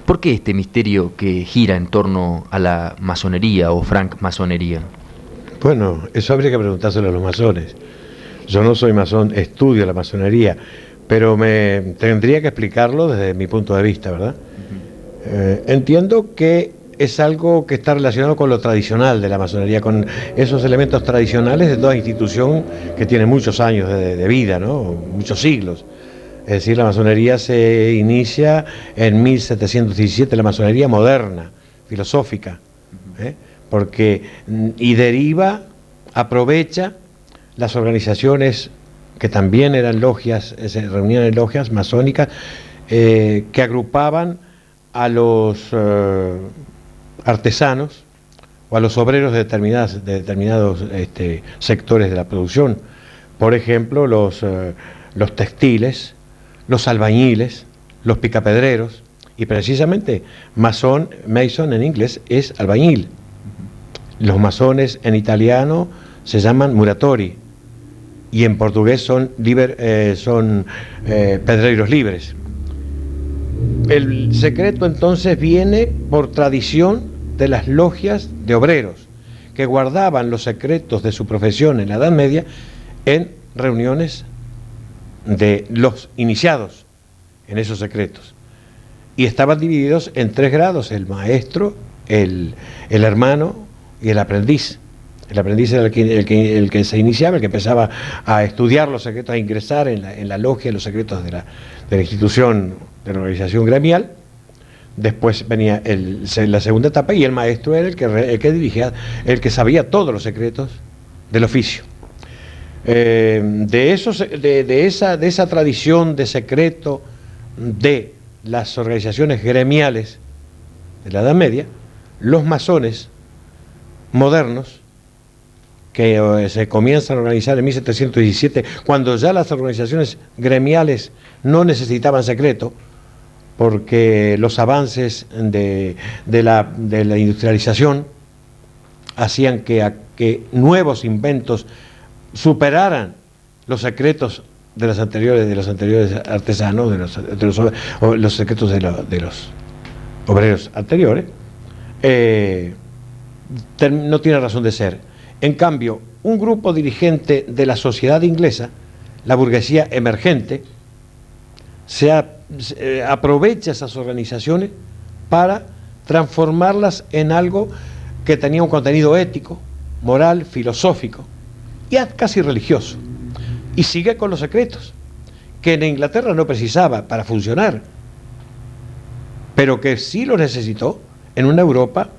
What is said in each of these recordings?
¿Por qué este misterio que gira en torno a la masonería o francmasonería? Bueno, eso habría que preguntárselo a los masones. Yo no soy masón, estudio la masonería, pero me tendría que explicarlo desde mi punto de vista, ¿verdad? Entiendo que es algo que está relacionado con lo tradicional de la masonería, con esos elementos tradicionales de toda institución que tiene muchos años de vida, ¿no? Muchos siglos. Es decir, la masonería se inicia en 1717, la masonería moderna, filosófica, y deriva, aprovecha las organizaciones que también eran logias, se reunían en logias masónicas, que agrupaban a los artesanos o a los obreros de determinados sectores de la producción. Por ejemplo, los textiles, los albañiles, los picapedreros, y precisamente mason en inglés es albañil. Los masones en italiano se llaman muratori, y en portugués son pedreiros libres. El secreto entonces viene por tradición de las logias de obreros, que guardaban los secretos de su profesión en la Edad Media en reuniones de los iniciados en esos secretos, y estaban divididos en 3 grados: el maestro, el hermano y el aprendiz. El aprendiz era el que se iniciaba, el que empezaba a estudiar los secretos, a ingresar en la logia, los secretos de la institución, de la organización gremial. Después venía la segunda etapa y el maestro era el que dirigía, el que sabía todos los secretos del oficio. De esa tradición de secreto de las organizaciones gremiales de la Edad Media, los masones modernos, que se comienzan a organizar en 1717, cuando ya las organizaciones gremiales no necesitaban secreto, porque los avances de la industrialización hacían que nuevos inventos superaran los secretos de los anteriores artesanos, los secretos de los obreros anteriores, no tiene razón de ser. En cambio, un grupo dirigente de la sociedad inglesa, la burguesía emergente, aprovecha esas organizaciones para transformarlas en algo que tenía un contenido ético, moral, filosófico y casi religioso. Y sigue con los secretos, que en Inglaterra no precisaba para funcionar, pero que sí lo necesitó en una Europa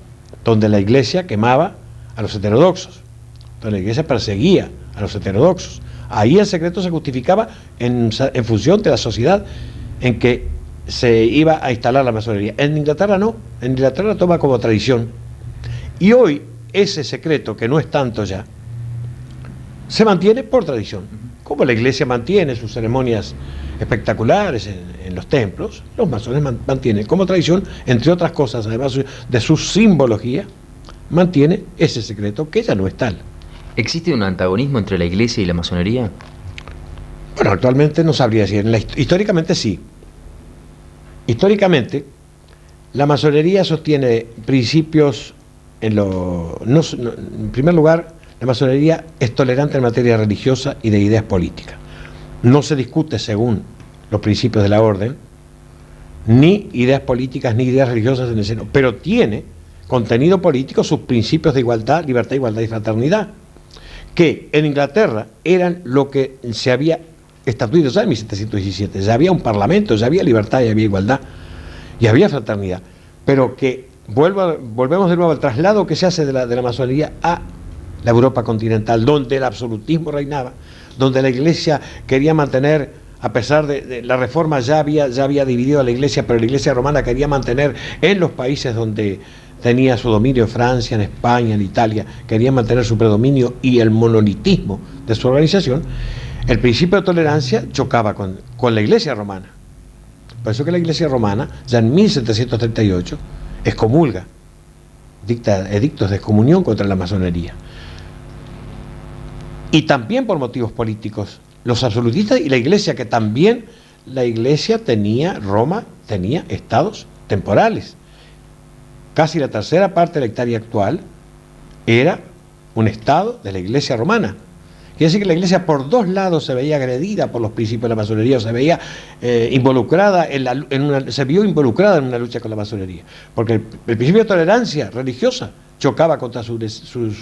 donde la Iglesia quemaba a los heterodoxos, donde la Iglesia perseguía a los heterodoxos. Ahí el secreto se justificaba en función de la sociedad en que se iba a instalar la masonería. En Inglaterra no, en Inglaterra toma como tradición. Y hoy ese secreto, que no es tanto ya, se mantiene por tradición. Como la Iglesia mantiene sus ceremonias espectaculares en los templos, los masones mantienen como tradición, entre otras cosas, además de su simbología, mantiene ese secreto que ya no es tal. ¿Existe un antagonismo entre la Iglesia y la masonería? Bueno, actualmente no sabría decir. Históricamente sí. Históricamente, la masonería sostiene principios en primer lugar, la masonería es tolerante en materia religiosa y de ideas políticas. No se discute según los principios de la orden, ni ideas políticas ni ideas religiosas en el seno, pero tiene contenido político sus principios de igualdad, libertad, igualdad y fraternidad, que en Inglaterra eran lo que se había estatuido ya en 1717. Ya había un parlamento, ya había libertad, ya había igualdad, y había fraternidad, pero que volvemos de nuevo al traslado que se hace de la masonería a la Europa continental, donde el absolutismo reinaba, donde la Iglesia quería mantener, a pesar de la reforma ya había dividido a la Iglesia, pero la Iglesia romana quería mantener en los países donde tenía su dominio, en Francia, en España, en Italia, quería mantener su predominio y el monolitismo de su organización. El principio de tolerancia chocaba con la Iglesia romana. Por eso que la Iglesia romana, ya en 1738, excomulga, dicta edictos de excomunión contra la masonería. Y también por motivos políticos, los absolutistas y la Iglesia, que también la Iglesia Roma tenía estados temporales. Casi la tercera parte de la Italia actual era un estado de la Iglesia romana. Quiere decir que la Iglesia por dos lados se veía agredida por los principios de la masonería, o se veía involucrada se vio involucrada en una lucha con la masonería, porque el principio de tolerancia religiosa chocaba contra su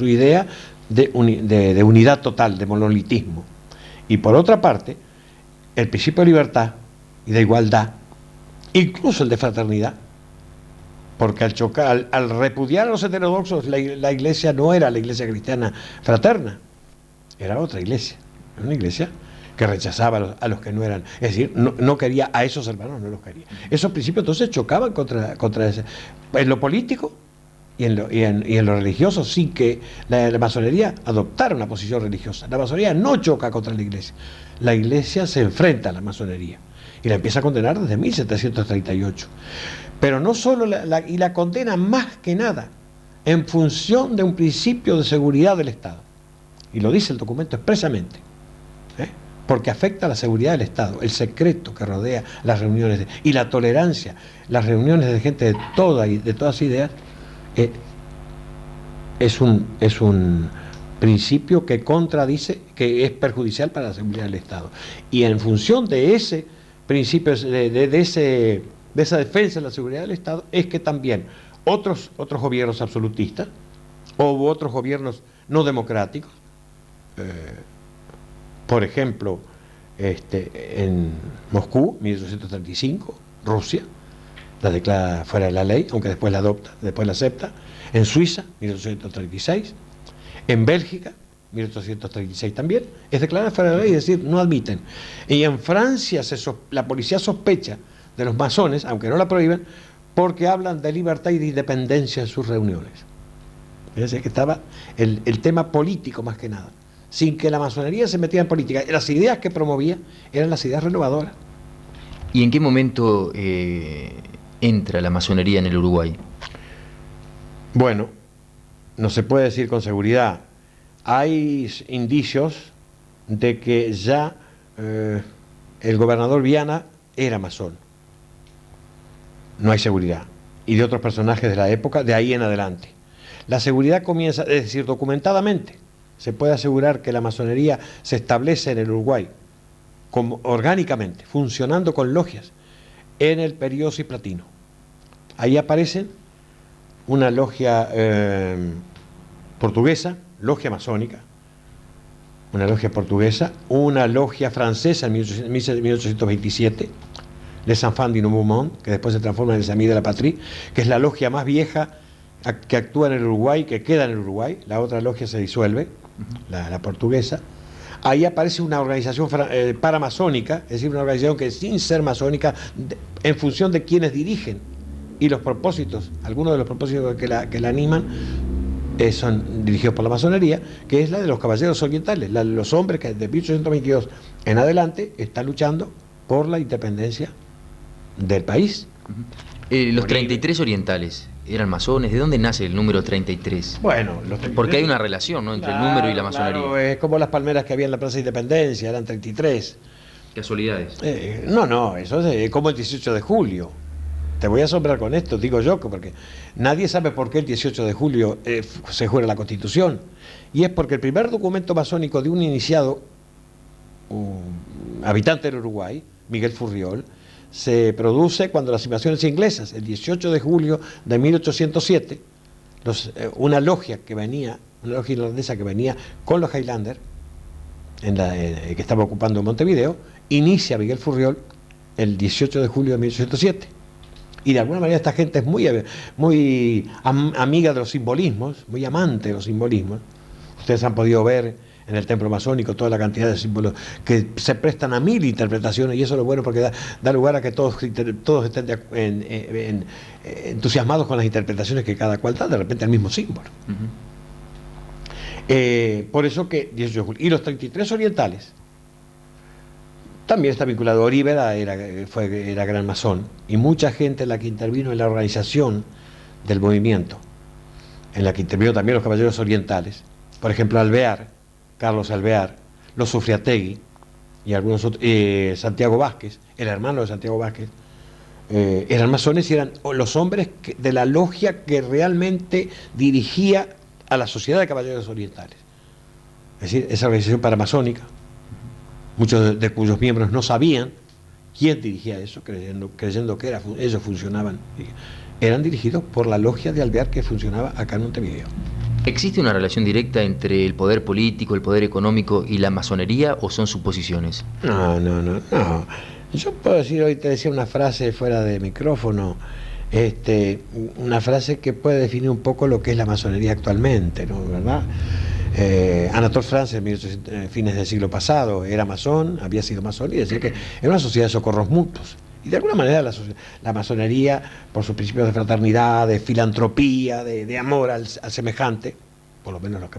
idea de unidad total, de monolitismo. Y por otra parte, el principio de libertad y de igualdad, incluso el de fraternidad, porque al repudiar a los heterodoxos, la Iglesia no era la Iglesia cristiana fraterna, era otra iglesia, era una iglesia que rechazaba a los que no eran, es decir, no quería a esos hermanos, no los quería. Esos principios entonces chocaban contra ese, en lo político y en lo religioso, sin que la masonería adoptara una posición religiosa. La masonería no choca contra la iglesia se enfrenta a la masonería y la empieza a condenar desde 1738. Pero no solo la condena más que nada en función de un principio de seguridad del Estado. Y lo dice el documento expresamente, porque afecta a la seguridad del Estado, el secreto que rodea las reuniones y la tolerancia, las reuniones de gente de todas ideas, es un principio que contradice, que es perjudicial para la seguridad del Estado. Y en función de ese principio, de esa defensa de la seguridad del Estado, es que también otros gobiernos absolutistas o otros gobiernos no democráticos, por ejemplo, en Moscú, 1835, Rusia, la declara fuera de la ley, aunque después la adopta, después la acepta. En Suiza, 1836. En Bélgica, 1836 también, es declarada fuera de la ley, es decir, no admiten. Y en Francia la policía sospecha de los masones, aunque no la prohíben, porque hablan de libertad y de independencia en sus reuniones. Es decir, que estaba el tema político más que nada, sin que la masonería se metiera en política. Las ideas que promovía eran las ideas renovadoras. ¿Y en qué momento entra la masonería en el Uruguay? Bueno, no se puede decir con seguridad. Hay indicios de que ya el gobernador Viana era masón. No hay seguridad. Y de otros personajes de la época, de ahí en adelante. La seguridad comienza, es decir, documentadamente, se puede asegurar que la masonería se establece en el Uruguay como, orgánicamente, funcionando con logias, en el periodo cisplatino. Ahí aparecen una logia portuguesa, logia masónica, una logia portuguesa, una logia francesa en 1827, Les Enfants du Nouveau Monde, que después se transforma en Les Amis de la Patrie, que es la logia más vieja que actúa en el Uruguay, que queda en el Uruguay. La otra logia se disuelve, la portuguesa. Ahí aparece una organización paramasónica, es decir, una organización que sin ser masónica, en función de quienes dirigen y los propósitos, algunos de los propósitos que la animan, son dirigidos por la masonería, que es la de los caballeros orientales, los hombres que desde 1822 en adelante están luchando por la independencia del país. Los 33 orientales, ¿eran masones? ¿De dónde nace el número 33? Bueno, los 33, porque hay una relación, ¿no?, entre el número y la masonería. Claro, es como las palmeras que había en la Plaza de Independencia, eran 33. Casualidades. No, eso es como el 18 de julio. Te voy a asombrar con esto, digo yo, porque nadie sabe por qué el 18 de julio se jura la Constitución. Y es porque el primer documento masónico de un iniciado, habitante del Uruguay, Miguel Furriol, se produce cuando las invasiones inglesas, el 18 de julio de 1807, una logia irlandesa que venía con los Highlanders, que estaba ocupando Montevideo, inicia Miguel Furriol el 18 de julio de 1807. Y de alguna manera esta gente es muy amiga de los simbolismos, muy amante de los simbolismos. Ustedes han podido ver en el templo masónico toda la cantidad de símbolos que se prestan a 1000 interpretaciones, y eso es lo bueno, porque da lugar a que todos estén entusiasmados con las interpretaciones que cada cual da, de repente el mismo símbolo. Por eso que 18 de julio. Y los 33 orientales también está vinculado. Orívera era gran masón, y mucha gente en la que intervino en la organización del movimiento, en la que intervino también los caballeros orientales, por ejemplo Carlos Alvear, los Sufriategui y algunos otros, Santiago Vázquez, el hermano de Santiago Vázquez, eran masones y eran los hombres de la logia que realmente dirigía a la Sociedad de Caballeros Orientales. Es decir, esa organización paramasónica, muchos de cuyos miembros no sabían quién dirigía eso, creyendo que ellos funcionaban, eran dirigidos por la logia de Alvear, que funcionaba acá en Montevideo. ¿Existe una relación directa entre el poder político, el poder económico y la masonería, o son suposiciones? No. Yo puedo decir, hoy te decía una frase fuera de micrófono, una frase que puede definir un poco lo que es la masonería actualmente, ¿no? ¿Verdad? Anatole France, en fines del siglo pasado, era masón, había sido masón, y decía que era una sociedad de socorros mutuos. Y de alguna manera la masonería, por sus principios de fraternidad, de filantropía, de amor al semejante, por lo menos lo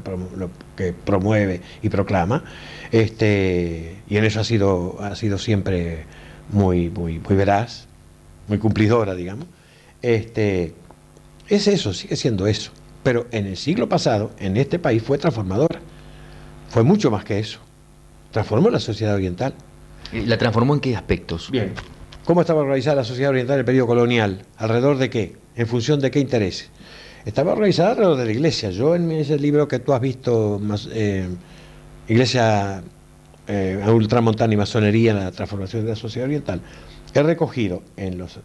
que promueve y proclama, y en eso ha sido siempre muy veraz, muy cumplidora, digamos. Es eso, sigue siendo eso. Pero en el siglo pasado, en este país, fue transformadora. Fue mucho más que eso. Transformó la sociedad oriental. ¿La transformó en qué aspectos? Bien. ¿Cómo estaba organizada la sociedad oriental en el periodo colonial? ¿Alrededor de qué? ¿En función de qué intereses? Estaba organizada alrededor de la iglesia. Yo en ese libro que tú has visto, Iglesia Ultramontana y Masonería en la transformación de la sociedad oriental, he recogido en los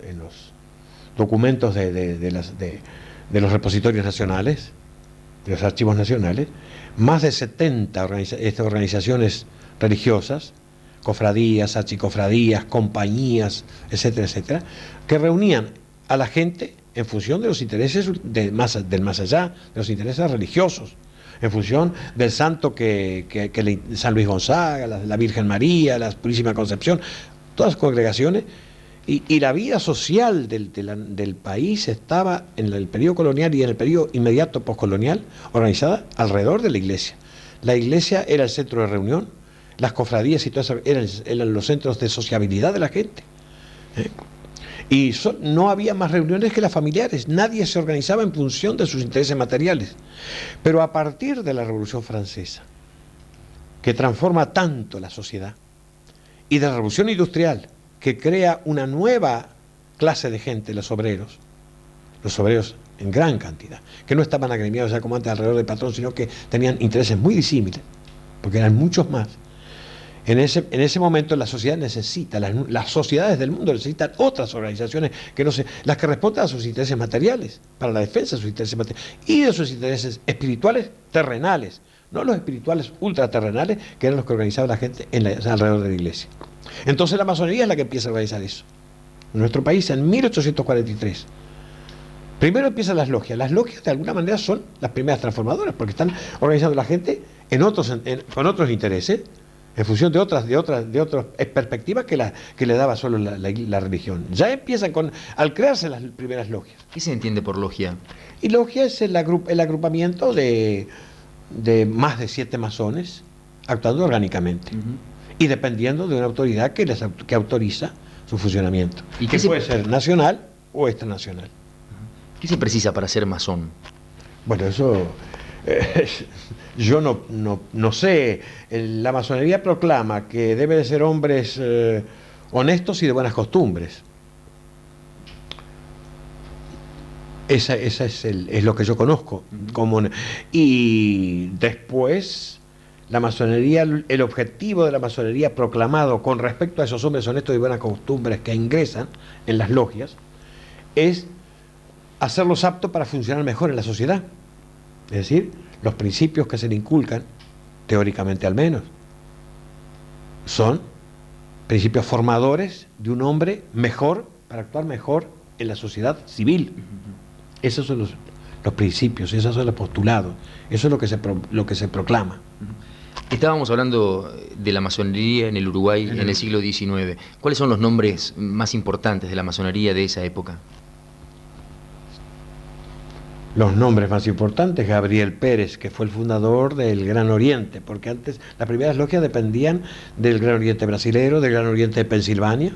documentos de los repositorios nacionales, de los archivos nacionales, más de 70 organizaciones religiosas, cofradías, archicofradías, compañías, etcétera, etcétera, que reunían a la gente en función de los intereses del más allá, de los intereses religiosos, en función del santo San Luis Gonzaga, la Virgen María, la Purísima Concepción, todas las congregaciones, y la vida social del país estaba en el periodo colonial y en el periodo inmediato postcolonial organizada alrededor de la iglesia. La iglesia era el centro de reunión, las cofradías y todo eso eran los centros de sociabilidad de la gente. Y no había más reuniones que las familiares, nadie se organizaba en función de sus intereses materiales. Pero a partir de la Revolución Francesa, que transforma tanto la sociedad, y de la Revolución Industrial, que crea una nueva clase de gente, los obreros en gran cantidad, que no estaban agremiados ya como antes alrededor del patrón, sino que tenían intereses muy disímiles, porque eran muchos más. En ese momento la sociedad necesita, las sociedades del mundo necesitan otras organizaciones las que respondan a sus intereses materiales, para la defensa de sus intereses materiales y de sus intereses espirituales terrenales, no los espirituales ultraterrenales, que eran los que organizaba la gente alrededor de la iglesia. Entonces la masonería es la que empieza a organizar eso. En nuestro país, en 1843, primero empiezan las logias. Las logias de alguna manera son las primeras transformadoras, porque están organizando la gente con otros intereses, en función de otras perspectivas que le daba solo la religión. Ya empiezan al crearse las primeras logias. ¿Qué se entiende por logia? Y logia es el agrupamiento de más de 7 masones actuando orgánicamente y dependiendo de una autoridad que autoriza su funcionamiento. ¿Y que puede ser nacional o extranacional? ¿Qué se precisa para ser masón? Bueno, eso yo no sé. La masonería proclama que debe de ser hombres honestos y de buenas costumbres. Esa es lo que yo conozco. Y después, la masonería, el objetivo de la masonería proclamado con respecto a esos hombres honestos y buenas costumbres que ingresan en las logias, es hacerlos aptos para funcionar mejor en la sociedad. Es decir, los principios que se le inculcan, teóricamente al menos, son principios formadores de un hombre mejor, para actuar mejor en la sociedad civil. Esos son los principios, esos son los postulados, eso es lo que se proclama. Estábamos hablando de la masonería en el Uruguay en el siglo XIX. ¿Cuáles son los nombres más importantes de la masonería de esa época? Los nombres más importantes: Gabriel Pérez, que fue el fundador del Gran Oriente, porque antes las primeras logias dependían del Gran Oriente brasilero, del Gran Oriente de Pensilvania,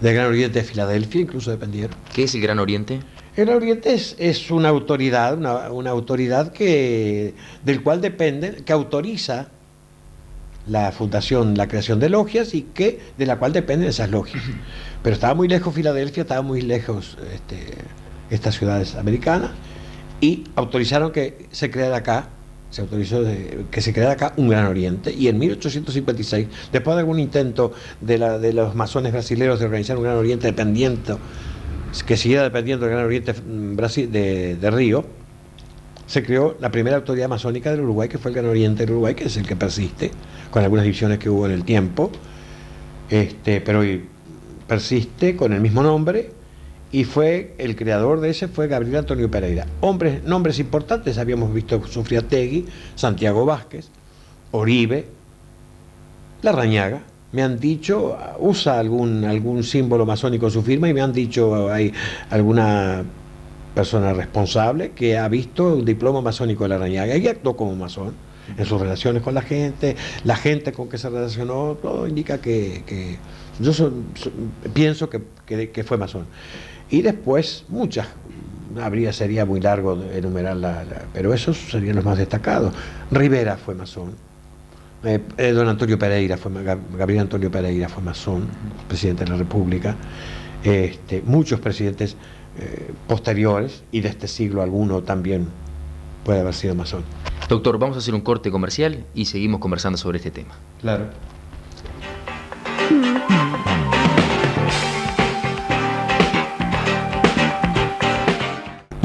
del Gran Oriente de Filadelfia, incluso dependieron. ¿Qué es el Gran Oriente? El Gran Oriente es una autoridad, una autoridad del cual depende, que autoriza la fundación, la creación de logias y de la cual dependen esas logias. Pero estaba muy lejos Filadelfia, estaba muy lejos estas ciudades americanas, y autorizaron que se creara acá, un Gran Oriente, y en 1856, después de algún intento de los masones brasileños de organizar un Gran Oriente dependiendo, que siguiera dependiendo del Gran Oriente de Río, se creó la primera autoridad masónica del Uruguay, que fue el Gran Oriente del Uruguay, que es el que persiste, con algunas divisiones que hubo en el tiempo, pero persiste con el mismo nombre. Y el creador de ese fue Gabriel Antonio Pereira. Nombres importantes habíamos visto: Sufriategui, Santiago Vázquez, Oribe, Larrañaga. Me han dicho, usa algún símbolo masónico en su firma, y me han dicho, hay alguna persona responsable que ha visto un diploma masónico de Larrañaga y actuó como masón en sus relaciones con la gente con que se relacionó, todo indica que yo pienso que fue masón. Y después sería muy largo enumerar pero esos serían los más destacados. Rivera fue masón, don Antonio Pereira Gabriel Antonio Pereira fue masón, presidente de la República. Muchos presidentes posteriores y de este siglo alguno también puede haber sido masón. Doctor, vamos a hacer un corte comercial y seguimos conversando sobre este tema. Claro.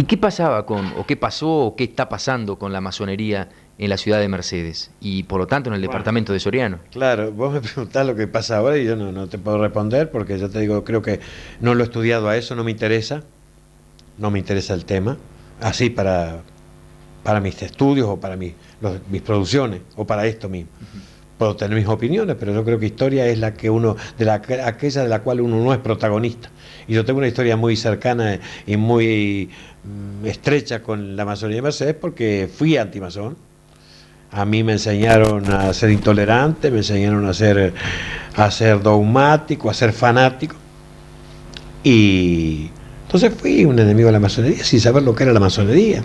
¿Y qué pasaba o qué pasó o qué está pasando con la masonería en la ciudad de Mercedes y por lo tanto en el departamento de Soriano? Claro, vos me preguntás lo que pasa ahora y yo no te puedo responder porque ya te digo, creo que no lo he estudiado a eso, no me interesa el tema, así para mis estudios o para mis producciones o para esto mismo. Puedo tener mis opiniones, pero yo creo que historia es la que aquella de la cual uno no es protagonista. Y yo tengo una historia muy cercana y muy estrecha con la masonería de Mercedes porque fui antimasón. A mí me enseñaron a ser intolerante, me enseñaron a ser dogmático, a ser fanático. Y entonces fui un enemigo de la masonería sin saber lo que era la masonería.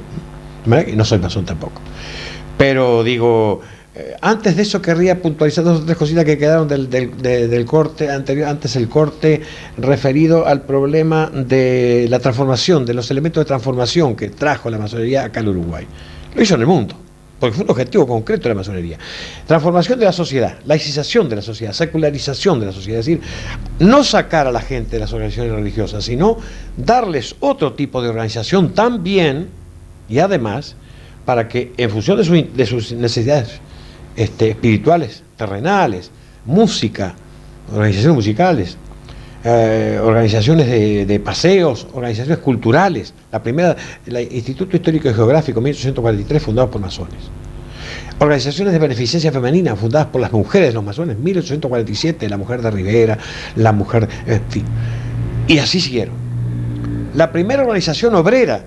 Y no soy masón tampoco. Pero digo, antes de eso querría puntualizar dos o tres cositas que quedaron del corte anterior, antes el corte referido al problema de la transformación, de los elementos de transformación que trajo la masonería acá al Uruguay. Lo hizo en el mundo, porque fue un objetivo concreto de la masonería. Transformación de la sociedad, laicización de la sociedad, secularización de la sociedad, es decir, no sacar a la gente de las organizaciones religiosas, sino darles otro tipo de organización también, y además, para que en función de sus necesidades espirituales, terrenales, música, organizaciones musicales, organizaciones de paseos, organizaciones culturales. La primera, el Instituto Histórico y Geográfico, 1843, fundado por masones. Organizaciones de beneficencia femenina, fundadas por las mujeres de los masones, 1847, la mujer de Rivera, la mujer, en fin. Y así siguieron. La primera organización obrera,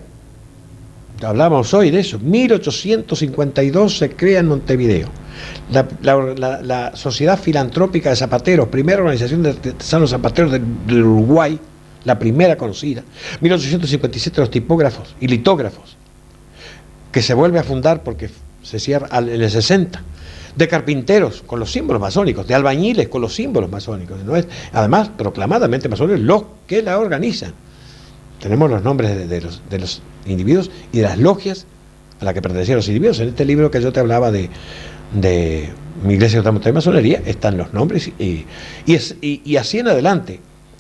hablábamos hoy de eso, 1852 se crea en Montevideo. La Sociedad Filantrópica de Zapateros, primera organización de artesanos zapateros del Uruguay, la primera conocida. 1857 los tipógrafos y litógrafos, que se vuelve a fundar porque se cierra en el 60. De carpinteros con los símbolos masónicos, de albañiles con los símbolos masónicos, ¿no? Además proclamadamente masones los que la organizan. Tenemos los nombres de los individuos y de las logias a las que pertenecían los individuos. En este libro que yo te hablaba de mi iglesia de otra masonería están los nombres y así en adelante.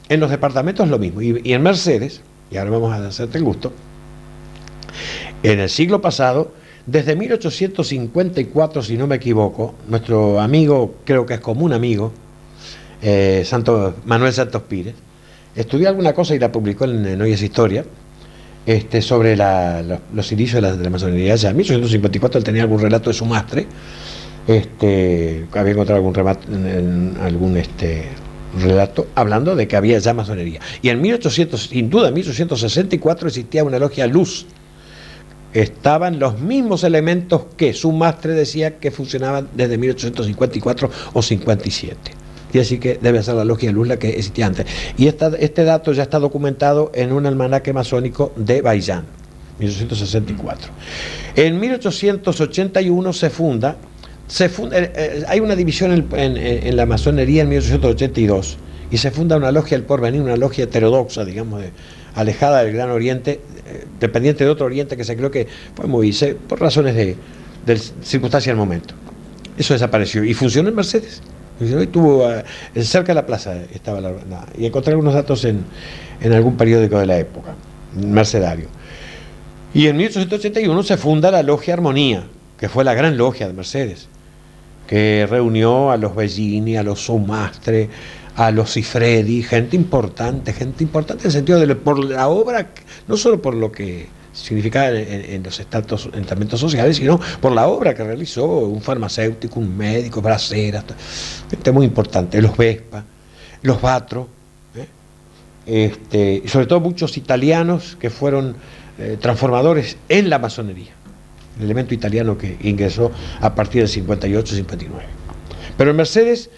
En los departamentos lo mismo. Y en Mercedes, y ahora vamos a hacerte el gusto, en el siglo pasado, desde 1854, si no me equivoco, nuestro amigo, creo que es común amigo, Manuel Santos Pires, estudió alguna cosa y la publicó en Hoy es Historia, sobre los inicios de la masonería. Ya en 1854 él tenía algún relato de su mastre, había encontrado algún relato hablando de que había ya masonería. Y en 1800, sin duda, en 1864 existía una logia Luz. Estaban los mismos elementos que su mastre decía que funcionaban desde 1854 o 57. Y así que debe ser la logia Luz la que existía antes. Y este dato ya está documentado en un almanaque masónico de Baiyán, 1864. En 1881 hay una división en la masonería en 1882 y se funda una logia del Porvenir, una logia heterodoxa, digamos, alejada del Gran Oriente, dependiente de otro Oriente que se creo que fue moverse por razones de circunstancia del momento. Eso desapareció y funcionó en Mercedes. Y tuvo cerca de la plaza estaba y encontré algunos datos en algún periódico de la época, mercedario. Y en 1881 se funda la Logia Armonía, que fue la gran logia de Mercedes, que reunió a los Bellini, a los Soumastre, a los Cifredi, gente importante en el sentido de por la obra, no solo por lo que significaba en los estamentos sociales, sino por la obra que realizó un farmacéutico, un médico, braceras, gente muy importante, los Vespa, los Batro, y sobre todo muchos italianos que fueron transformadores en la masonería, el elemento italiano que ingresó a partir del 58-59. Pero en Mercedes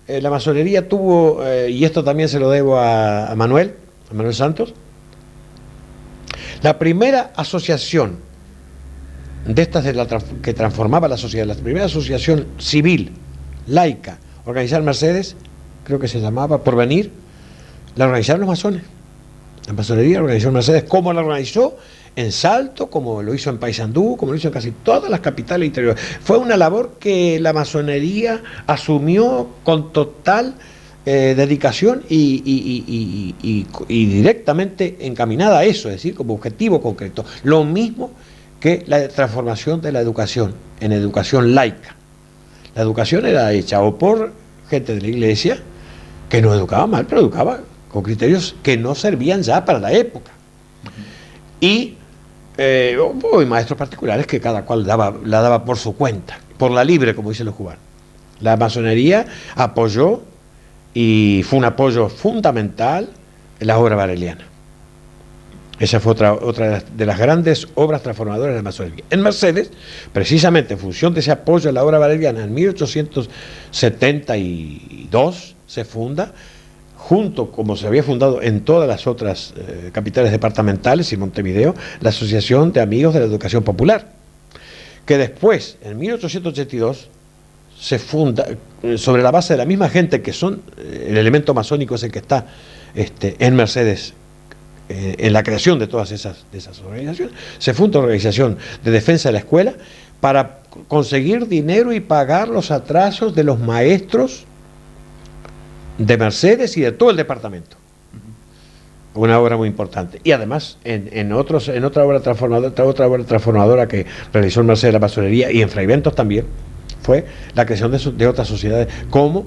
la masonería tuvo, y esto también se lo debo a Manuel Santos, la primera asociación de estas que transformaba la sociedad, la primera asociación civil, laica, organizada en Mercedes, creo que se llamaba Porvenir, la organizaron los masones. La masonería la organizó en Mercedes, como la organizó en Salto, como lo hizo en Paysandú, como lo hizo en casi todas las capitales interiores. Fue una labor que la masonería asumió con total dedicación y directamente encaminada a eso, es decir, como objetivo concreto. Lo mismo que la transformación de la educación en educación laica. La educación era hecha o por gente de la iglesia, que no educaba mal, pero educaba con criterios que no servían ya para la época. Y hubo maestros particulares que cada cual la daba por su cuenta, por la libre, como dicen los cubanos. La masonería apoyó, y fue un apoyo fundamental, en la obra bareliana. Esa fue otra de las grandes obras transformadoras de la masonería. En Mercedes, precisamente en función de ese apoyo a la obra bareliana, en 1872 se funda, junto como se había fundado en todas las otras capitales departamentales y Montevideo, la Asociación de Amigos de la Educación Popular, que después, en 1882, se funda sobre la base de la misma gente que son, el elemento masónico es el que está en Mercedes, en la creación de todas esas organizaciones. Se funda una organización de defensa de la escuela para conseguir dinero y pagar los atrasos de los maestros de Mercedes y de todo el departamento. Una obra muy importante. Y además, en otra obra transformadora que realizó en Mercedes la masonería, y en Fray Bentos también, fue la creación de otras sociedades, como,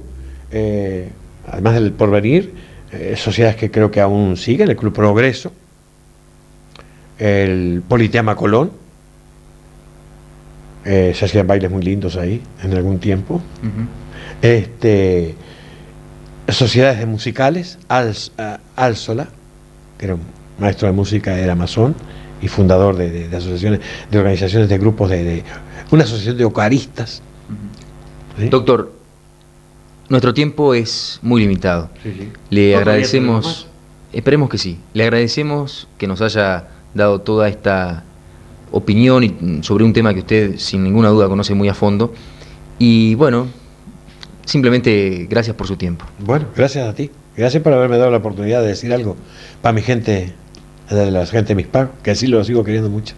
además del Porvenir, sociedades que creo que aún siguen, el Club Progreso, el Politeama Colón, se hacían bailes muy lindos ahí en algún tiempo, sociedades de musicales, Álzola, que era un maestro de música, era masón y fundador de asociaciones, de organizaciones, de grupos, de una asociación de eucaristas. ¿Sí? Doctor, nuestro tiempo es muy limitado. Sí. Le agradecemos, esperemos que sí, le agradecemos que nos haya dado toda esta opinión sobre un tema que usted sin ninguna duda conoce muy a fondo. Y bueno, simplemente gracias por su tiempo. Bueno, gracias a ti. Gracias por haberme dado la oportunidad de decir algo para mi gente, de la gente de mis pagos, que así lo sigo queriendo mucho.